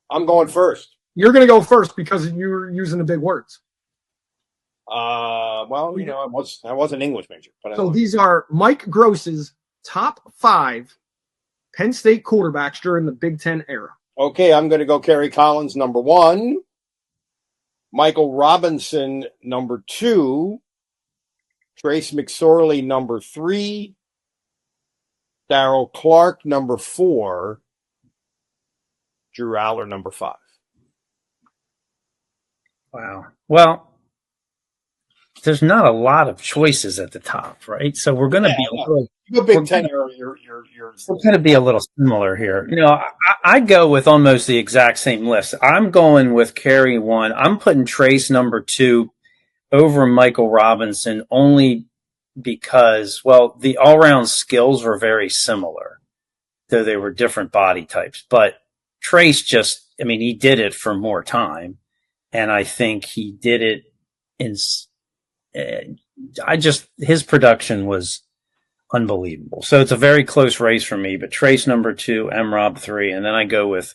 I'm going first. You're going to go first because you're using the big words. Well, you know, I was an English major, but so these are Mike Gross's top 5 Penn State quarterbacks during the Big Ten era. Okay, I'm going to go Kerry Collins, number 1. Michael Robinson, number 2. Trace McSorley, number 3. Darrell Clark, number 4. Drew Allar, number 5. Wow. Well, there's not a lot of choices at the top, right? So we're going to be a little. The Big Ten era, you're we're going to be a little similar here. You know, I go with almost the exact same list. I'm going with Kerry 1. I'm putting Trace number 2 over Michael Robinson only because, well, the all-around skills were very similar, though they were different body types. But Trace he did it for more time, and I think he did it his production was unbelievable. So it's a very close race for me, but Trace number 2, M-Rob 3, and then I go with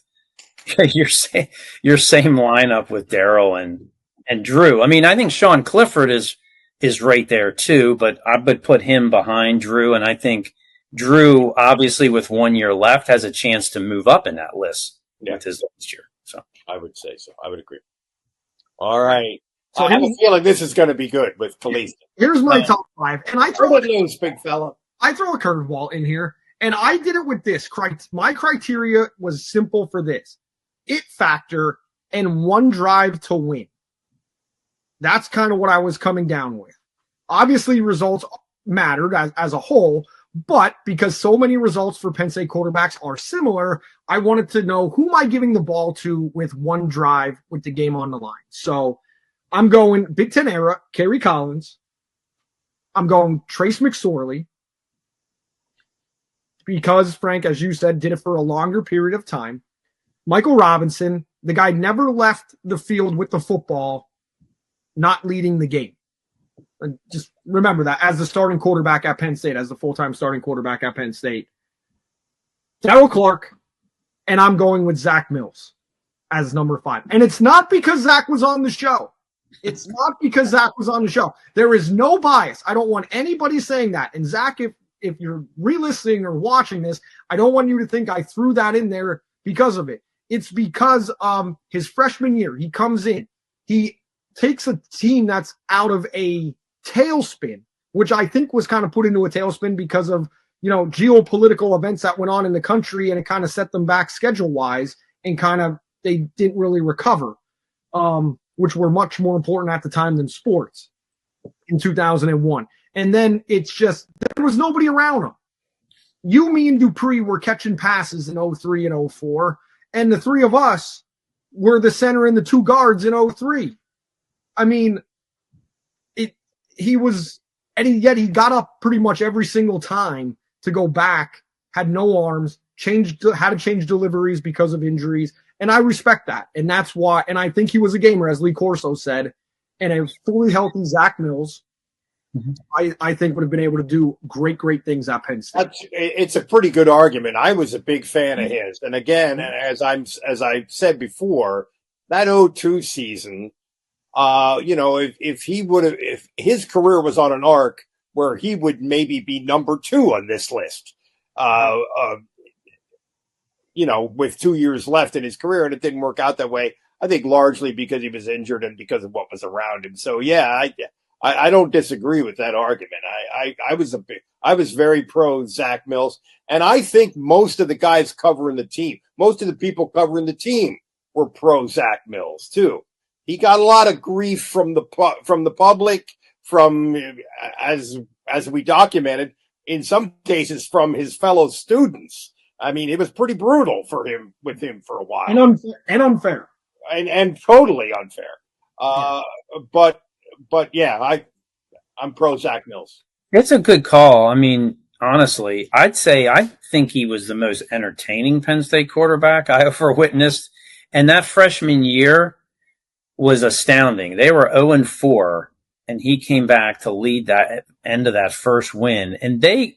your same lineup with Darrell and Drew. I mean, I think Sean Clifford is right there too, but I would put him behind Drew, and I think Drew, obviously with 1 year left, has a chance to move up in that list with his last year. So I would say so. I would agree. All right. So I have a feeling this is going to be good with police. Here's my top 5, and I throw loose, big fella. I throw a curveball in here, and I did it with this. My criteria was simple for this: it factor and 1 drive to win. That's kind of what I was coming down with. Obviously, results mattered as a whole, but because so many results for Penn State quarterbacks are similar, I wanted to know who am I giving the ball to with 1 drive with the game on the line. So I'm going Big Ten era, Kerry Collins. I'm going Trace McSorley because, Frank, as you said, did it for a longer period of time. Michael Robinson, the guy never left the field with the football, not leading the game. And just remember that as the starting quarterback at Penn State, as the full-time starting quarterback at Penn State. Darrell Clark, and I'm going with Zack Mills as number 5. And it's not because Zach was on the show. It's not because Zach was on the show. There is no bias. I don't want anybody saying that. And Zach, if you're re-listening or watching this, I don't want you to think I threw that in there because of it. It's because his freshman year, he comes in. He takes a team that's out of a tailspin, which I think was kind of put into a tailspin because of, geopolitical events that went on in the country, and it kind of set them back schedule-wise, and kind of they didn't really recover, which were much more important at the time than sports in 2001. And then it's just, there was nobody around him. You, me, and Dupree were catching passes in 03 and 04, and the 3 of us were the center and the 2 guards in 03. I mean, yet he got up pretty much every single time to go back, had no arms, had to change deliveries because of injuries. And I respect that. And that's why, and I think he was a gamer, as Lee Corso said, and a fully healthy Zack Mills, I think would have been able to do great things at Penn State. It's a pretty good argument. I was a big fan of his. And again, as I said before, that 02 season, if his career was on an arc where he would maybe be number 2 on this list, with 2 years left in his career, and it didn't work out that way. I think largely because he was injured and because of what was around him. So yeah, I don't disagree with that argument. I was very pro Zack Mills, and I think most of the guys covering the team, most of the people covering the team were pro Zack Mills too. He got a lot of grief from the public, as we documented, in some cases from his fellow students. I mean, it was pretty brutal for him for a while, and unfair, and totally unfair. But yeah, I'm pro Zack Mills. It's a good call. I mean, honestly, I think he was the most entertaining Penn State quarterback I ever witnessed, and that freshman year was astounding. They were 0-4, and he came back to lead that end of that first win, and they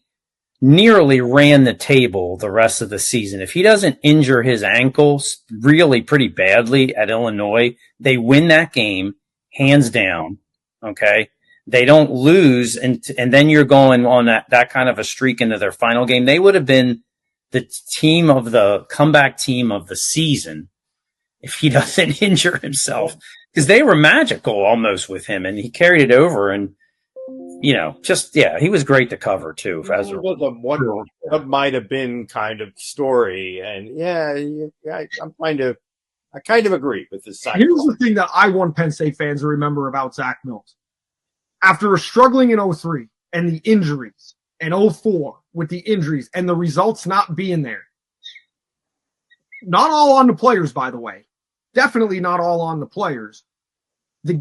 nearly ran the table the rest of the season. If he doesn't injure his ankles really pretty badly at Illinois, they win that game hands down. Okay. They don't lose. And then you're going on that kind of a streak into their final game. They would have been the comeback team of the season if he doesn't injure himself, because they were magical almost with him, and he carried it over. And, he was great to cover too. It was what might have been kind of story. And I kind of agree with this side. Here's the thing that I want Penn State fans to remember about Zack Mills. After struggling in 03 and the injuries, and 04 with the injuries and the results not being there, not all on the players, by the way, definitely not all on the players.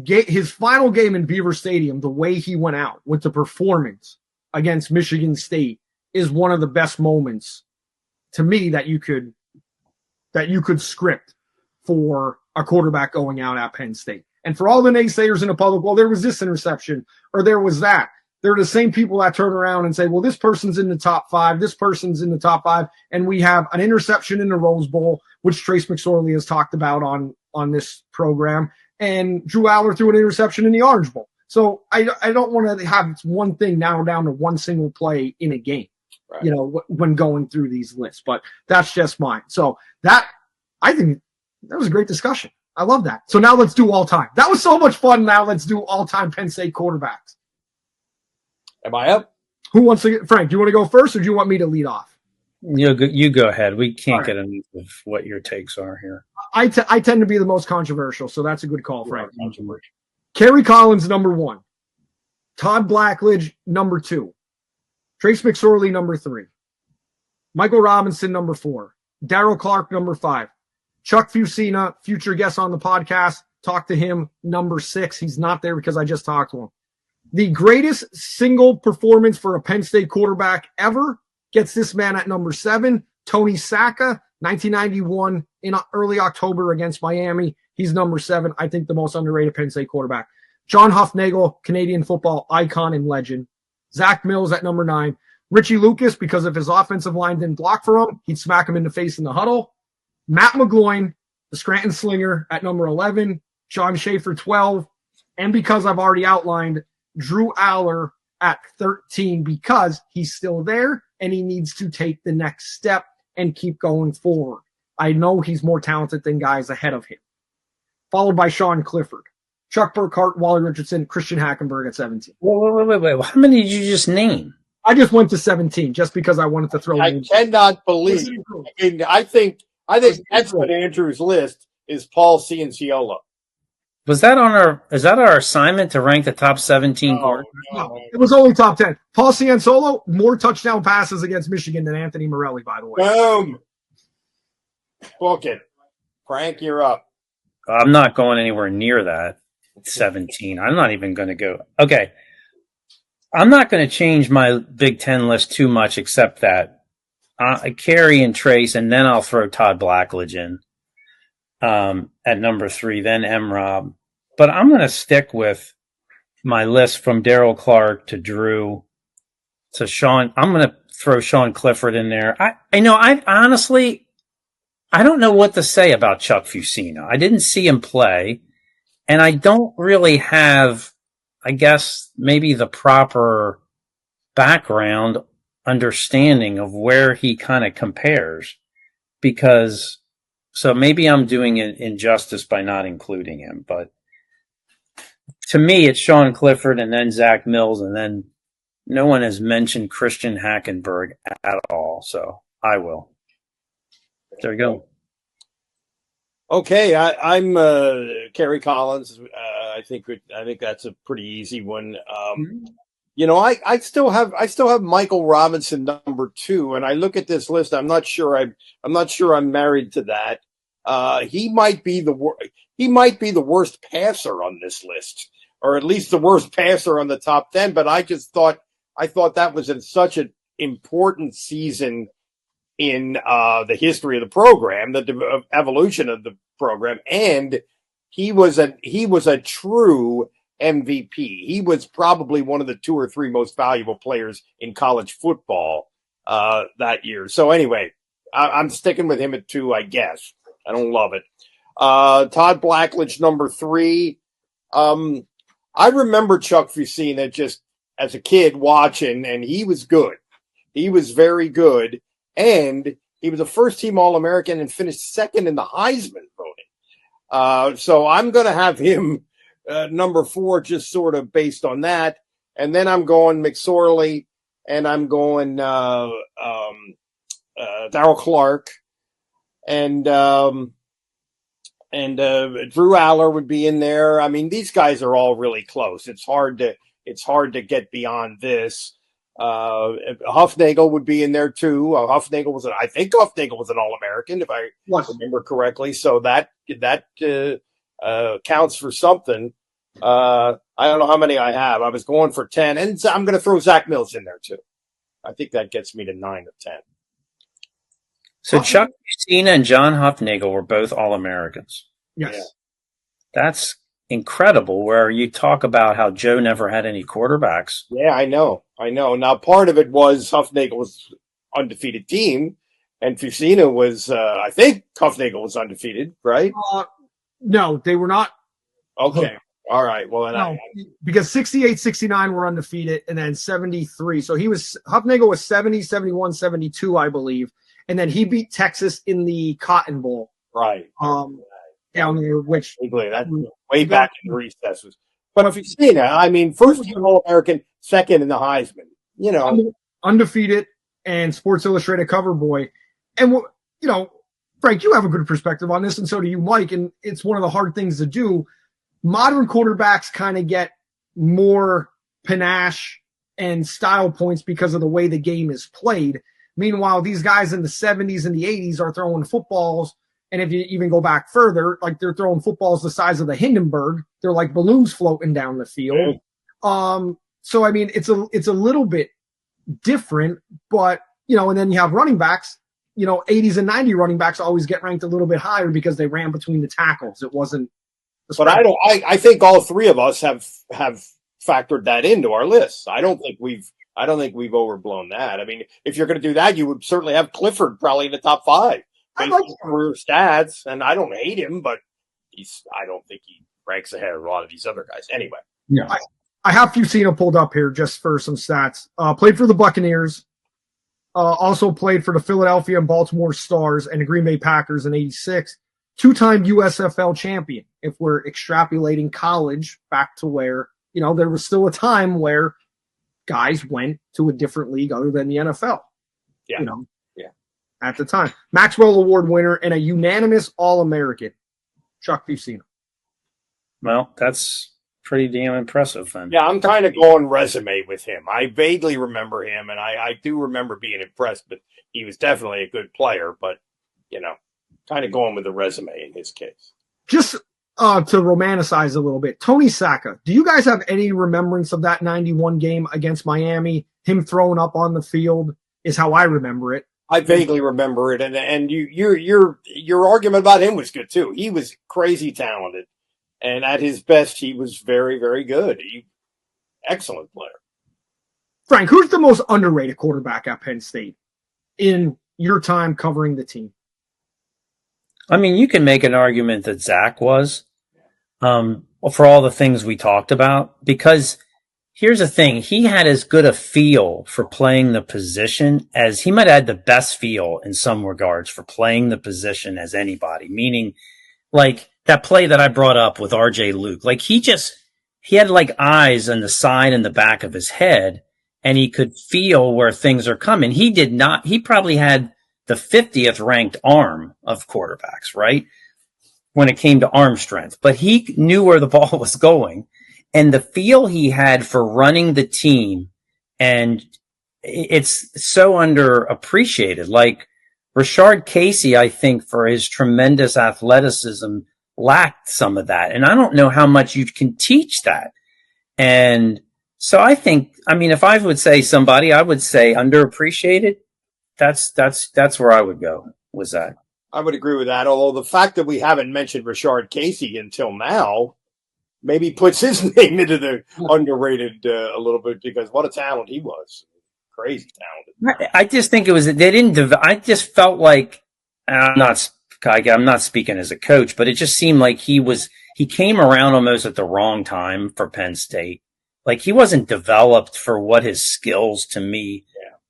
His final game in Beaver Stadium, the way he went out with the performance against Michigan State, is one of the best moments to me that you could script for a quarterback going out at Penn State. And for all the naysayers in the public, well, there was this interception or there was that. They're the same people that turn around and say, well, this person's in the top 5, this person's in the top 5, and we have an interception in the Rose Bowl, which Trace McSorley has talked about on this program, and Drew Allar threw an interception in the Orange Bowl. So I don't want to have one thing now down to one single play in a game, right, when going through these lists. But that's just mine. So I think that was a great discussion. I love that. So now let's do all time. That was so much fun. Now let's do all time Penn State quarterbacks. Am I up? Who wants to get, Frank, do you want to go first or do you want me to lead off? You go ahead. We can't get enough of what your takes are here. I tend to be the most controversial, so that's a good call, Frank. Kerry Collins, number 1. Todd Blackledge, number 2. Trace McSorley, number 3. Michael Robinson, number 4. Darryl Clark, number 5. Chuck Fusina, future guest on the podcast, talked to him, number 6. He's not there because I just talked to him. The greatest single performance for a Penn State quarterback ever gets this man at number 7. Tony Sacca, 1991 in early October against Miami. He's number 7. I think the most underrated Penn State quarterback. John Hufnagel, Canadian football icon and legend. Zack Mills at number 9. Richie Lucas, because if his offensive line didn't block for him, he'd smack him in the face in the huddle. Matt McGloin, the Scranton Slinger, at number 11. John Schaefer, 12. And because I've already outlined, Drew Allar at 13, because he's still there and he needs to take the next step and keep going forward. I know he's more talented than guys ahead of him. Followed by Sean Clifford, Chuck Burkhart, Wally Richardson, Christian Hackenberg at 17. Wait. How many did you just name? I just went to 17 just because I wanted to throw I cannot believe. I think that's what Andrew's list is. Paul Cianciolo. Is that our assignment to rank the top 17 quarterbacks? No, it was only top 10. Paul Cianciolo, more touchdown passes against Michigan than Anthony Morelli, by the way. Boom. Book it. Frank, you're up. I'm not going anywhere near that. 17. I'm not even going to go. Okay. I'm not going to change my Big Ten list too much, except that Carey and Trace, and then I'll throw Todd Blackledge in at number 3, then M-Rob. But I'm going to stick with my list from Daryl Clark to Drew to Sean. I'm going to throw Sean Clifford in there. I honestly don't know what to say about Chuck Fusina. I didn't see him play, and I don't really have, I guess, maybe the proper background understanding of where he kind of compares, because so maybe I'm doing it injustice by not including him, but to me it's Sean Clifford and then Zack Mills, and then no one has mentioned Christian Hackenberg at all, so I will. There you go. Okay, I'm Kerry Collins. I think that's a pretty easy one. I still have Michael Robinson number 2, and I look at this list. I'm not sure I'm married to that. He might be the worst passer on this list, or at least the worst passer on the top 10. But I thought that was in such an important season in the history of the program, the evolution of the program, and he was a true MVP. He was probably one of the 2 or 3 most valuable players in college football that year. So anyway, I'm sticking with him at 2, I guess. I don't love it. Todd Blackledge, number 3. I remember Chuck Fusina just as a kid watching, and he was good. He was very good, and he was a first-team All-American and finished second in the Heisman voting. So I'm going to have him number 4, just sort of based on that. And then I'm going McSorley, and I'm going Daryl Clark, and Drew Allar would be in there. I mean, these guys are all really close. It's hard to get beyond this. Huffnagel would be in there too. I think Huffnagel was an All-American, if I remember correctly. So that counts for something. I don't know how many I have. I was going for 10, and I'm going to throw Zack Mills in there too. I think that gets me to 9 of 10. So Chuck Fusina and John Huffnagel were both All-Americans. Yes. Yeah. That's incredible, where you talk about how Joe never had any quarterbacks. Yeah, I know. Now, part of it was Huffnagel was undefeated team, and Fusina was, I think Huffnagel was undefeated, right? No, they were not. Okay. All right. Well, then because 68, 69 were undefeated, and then 73. So Huffnagel was 70, 71, 72, I believe. And then he beat Texas in the Cotton Bowl. Right. Down there, which that's way back in the recesses. But if you've seen it, I mean, first team All-American, second in the Heisman, undefeated and Sports Illustrated cover boy. And, Frank, you have a good perspective on this, and so do you, Mike. And it's one of the hard things to do. Modern quarterbacks kind of get more panache and style points because of the way the game is played. Meanwhile, these guys in the 70s and the 80s are throwing footballs. And if you even go back further, like they're throwing footballs the size of the Hindenburg. They're like balloons floating down the field. So, I mean, it's a little bit different, but, and then you have running backs, 80s and 90 running backs always get ranked a little bit higher because they ran between the tackles. It wasn't. But I think all 3 of us have factored that into our lists. I don't think we've overblown that. I mean, if you're going to do that, you would certainly have Clifford probably in the top 5. Based on career stats, and I don't hate him, but I don't think he ranks ahead of a lot of these other guys. Anyway. Yeah. I have Fusina pulled up here just for some stats. Played for the Buccaneers. Also played for the Philadelphia and Baltimore Stars and the Green Bay Packers in 86. 2-time USFL champion. If we're extrapolating college back to where, there was still a time where guys went to a different league other than the NFL. Yeah. At the time. Maxwell Award winner and a unanimous All-American, Chuck Fusina. Well, that's pretty damn impressive then. Yeah, I'm kind of going resume with him. I vaguely remember him, and I do remember being impressed, but he was definitely a good player, but, kind of going with the resume in his case. Just to romanticize a little bit, Tony Sacca, do you guys have any remembrance of that 91 game against Miami? Him throwing up on the field is how I remember it. I vaguely remember it, and your argument about him was good too. He was crazy talented, and at his best, he was very, very good. Excellent player. Frank, who's the most underrated quarterback at Penn State in your time covering the team? I mean, you can make an argument that Zach was, for all the things we talked about, because here's the thing. He had as good a feel for playing the position as he might have had the best feel in some regards for playing the position as anybody, meaning like that play that I brought up with RJ Luke, like he had like eyes on the side and the back of his head, and he could feel where things are coming. He probably had the 50th ranked arm of quarterbacks, right? When it came to arm strength, but he knew where the ball was going, and the feel he had for running the team. And it's so underappreciated. Like Rashard Casey, I think for his tremendous athleticism lacked some of that. And I don't know how much you can teach that. And so I think, I mean, if I would say somebody, I would say underappreciated. That's where I would go with that. I would agree with that. Although the fact that we haven't mentioned Rashard Casey until now maybe puts his name into the underrated a little bit, because what a talent he was. Crazy talented. I just think it was, I just felt like, I'm not speaking as a coach, but it just seemed like he came around almost at the wrong time for Penn State. Like he wasn't developed for what his skills to me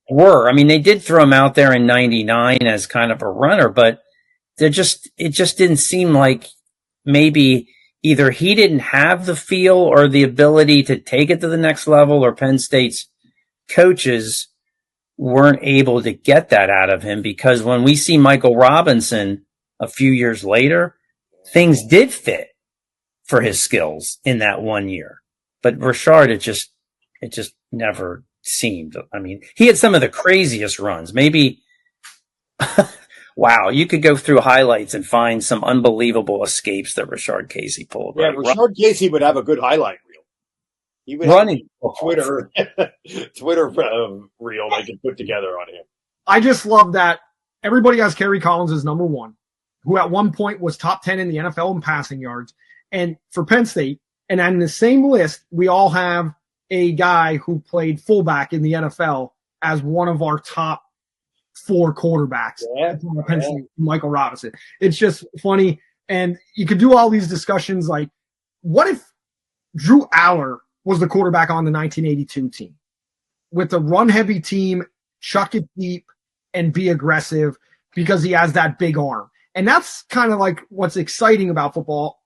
were. I mean, they did throw him out there in 99 as kind of a runner, but it just didn't seem like maybe either he didn't have the feel or the ability to take it to the next level, or Penn State's coaches weren't able to get that out of him, because when we see Michael Robinson a few years later, things did fit for his skills in that 1 year. But Rashard, it just never seemed. I mean, he had some of the craziest runs. Maybe, wow, you could go through highlights and find some unbelievable escapes that Rashard Casey pulled. Yeah, right? Rashard Casey would have a good highlight reel. He would Running have Twitter reel they could put together on him. I just love that everybody has Kerry Collins as number one, who at one point was top 10 in the NFL in passing yards. And for Penn State, and on the same list, we all have a guy who played fullback in the NFL as one of our top 4 quarterbacks. Yeah. Penn State, Michael Robinson. It's just funny. And you could do all these discussions like, what if Drew Allar was the quarterback on the 1982 team? With a run-heavy team, chuck it deep, and be aggressive because he has that big arm. And that's kind of like what's exciting about football,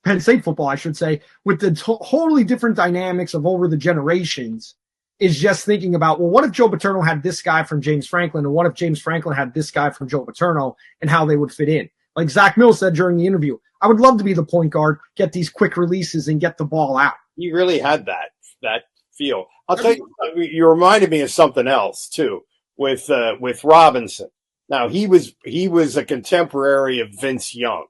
Penn State football, I should say, with the totally different dynamics of over the generations, is just thinking about, well, what if Joe Paterno had this guy from James Franklin, and what if James Franklin had this guy from Joe Paterno, and how they would fit in? Like Zack Mills said during the interview, I would love to be the point guard, get these quick releases, and get the ball out. He really had that feel. I'll tell you, you reminded me of something else too with Robinson. Now he was a contemporary of Vince Young,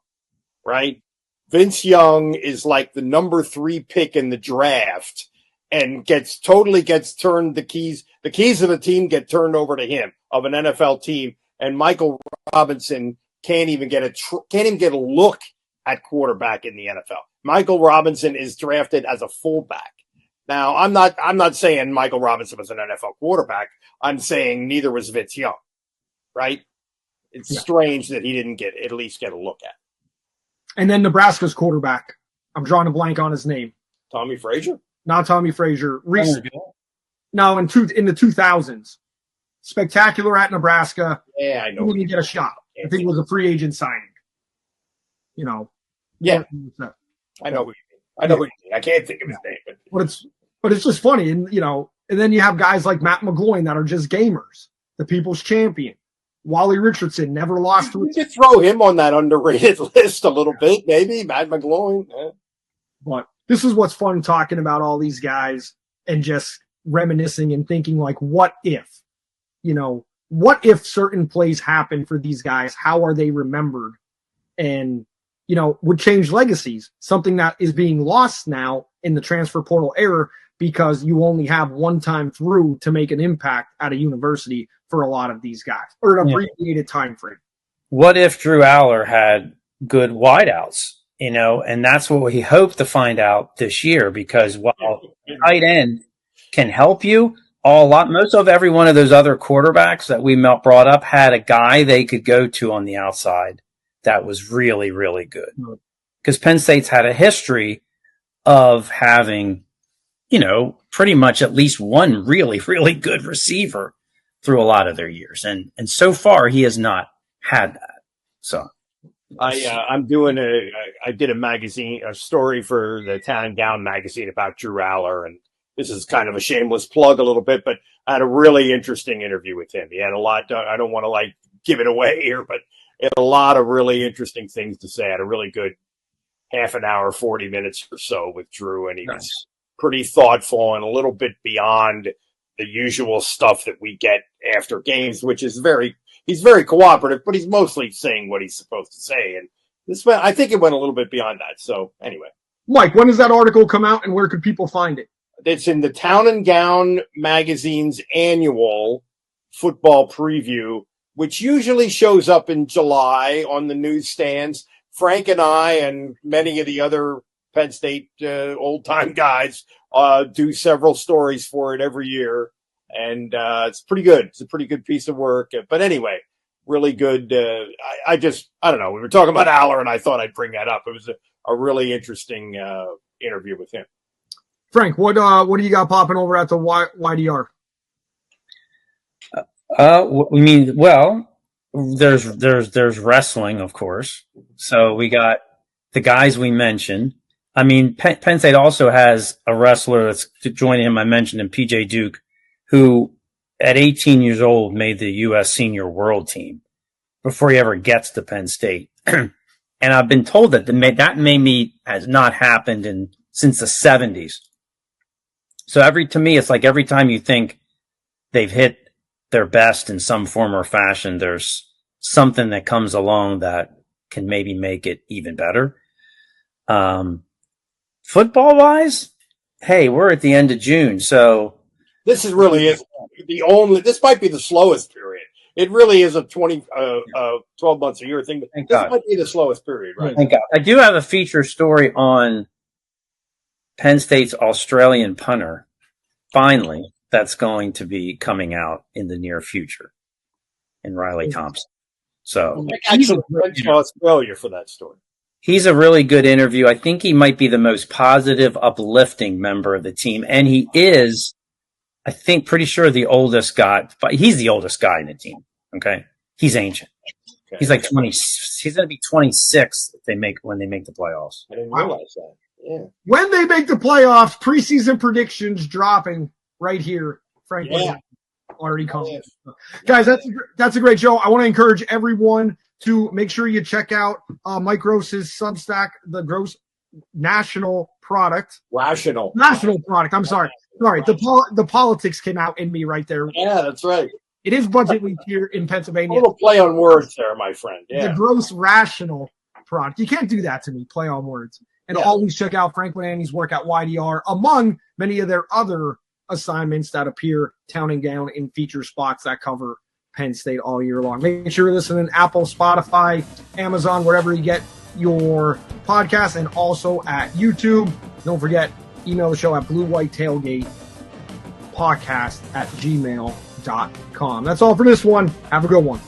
right? Vince Young is like the number 3 pick in the draft, and gets turned the keys of the team get turned over to him, of an NFL team, and Michael Robinson can't even get a look at quarterback in the NFL. Michael Robinson is drafted as a fullback. Now, I'm not saying Michael Robinson was an NFL quarterback. I'm saying neither was Vince Young, right? It's strange that he didn't at least get a look at. And then Nebraska's quarterback, I'm drawing a blank on his name. Tommy Frazier? Not Tommy Frazier. No, in the 2000s. Spectacular at Nebraska. Yeah, I know. He didn't get a shot. I think it was a free agent signing. You know. Yeah. I know who you mean. I know who you mean. I can't think of his name. But it's just funny. And, and then you have guys like Matt McGloin that are just gamers. The people's champion. Wally Richardson never lost to it. You could throw him on that underrated list a little bit, maybe. Matt McGloin. Yeah. But this is what's fun, talking about all these guys and just reminiscing and thinking like, what if? What if certain plays happen for these guys? How are they remembered? And, would change legacies. Something that is being lost now in the transfer portal era, because you only have one time through to make an impact at a university for a lot of these guys, or an abbreviated time frame. What if Drew Allar had good wideouts, and that's what we hope to find out this year, because while tight end can help you most of every one of those other quarterbacks that we brought up had a guy they could go to on the outside that was really, really good. Because Penn State's had a history of having, pretty much at least one really, really good receiver through a lot of their years. And so far he has not had that. So I did a story for the Town and Gown magazine about Drew Allar, and this is kind of a shameless plug a little bit, but I had a really interesting interview with him. He had a lot, I don't want to give it away here, but he had a lot of really interesting things to say. I had a really good half an hour, 40 minutes or so with Drew, and he was pretty thoughtful and a little bit beyond the usual stuff that we get after games, which is he's very cooperative, but he's mostly saying what he's supposed to say. And I think it went a little bit beyond that. So anyway. Mike, when does that article come out and where could people find it? It's in the Town and Gown magazine's annual football preview, which usually shows up in July on the newsstands. Frank and I and many of the other Penn State old-time guys do several stories for it every year. And it's pretty good. It's a pretty good piece of work. But anyway, really good. I don't know. We were talking about Allar, and I thought I'd bring that up. It was a really interesting interview with him. Frank, what do you got popping over at the YDR? There's wrestling, of course. So we got the guys we mentioned. I mean, Penn State also has a wrestler that's joining him. I mentioned him, PJ Duke, who at 18 years old made the U.S. senior world team before he ever gets to Penn State. And I've been told that that maybe has not happened since the 70s. So to me, it's like every time you think they've hit their best in some form or fashion, there's something that comes along that can maybe make it even better. Football wise, hey, we're at the end of June. So this this might be the slowest period. It really is a 12 months a year thing. But this might be the slowest period, right? Thank God. I do have a feature story on Penn State's Australian punter, finally, that's going to be coming out in the near future, in Riley Thompson. So actually went to Australia for that story. He's a really good interview. I think he might be the most positive, uplifting member of the team, and he is, I think, pretty sure the oldest guy. But he's the oldest guy in the team. Okay, he's ancient. Okay. He's like 20. He's going to be 26 when they make the playoffs. I didn't realize that. Yeah. When they make the playoffs, preseason predictions dropping right here. Frank already called it. Guys, that's a great show. I want to encourage everyone to make sure you check out Mike Gross's Substack, the Gross National Product. National Product. I'm sorry. The politics came out in me right there. Yeah, that's right. It is budget week here in Pennsylvania. A little play on words there, my friend. Yeah. The Gross Rational Product. You can't do that to me. Play on words. And always check out Frank Bonanni's work at YDR, among many of their other assignments that appear Town and Gown in feature spots that cover Penn State all year long. Make sure you're listening to Apple, Spotify, Amazon, wherever you get your podcast, and also at YouTube. Don't forget, email the show at BlueWhiteTailgatePawcast@gmail.com. That's all for this one. Have a good one.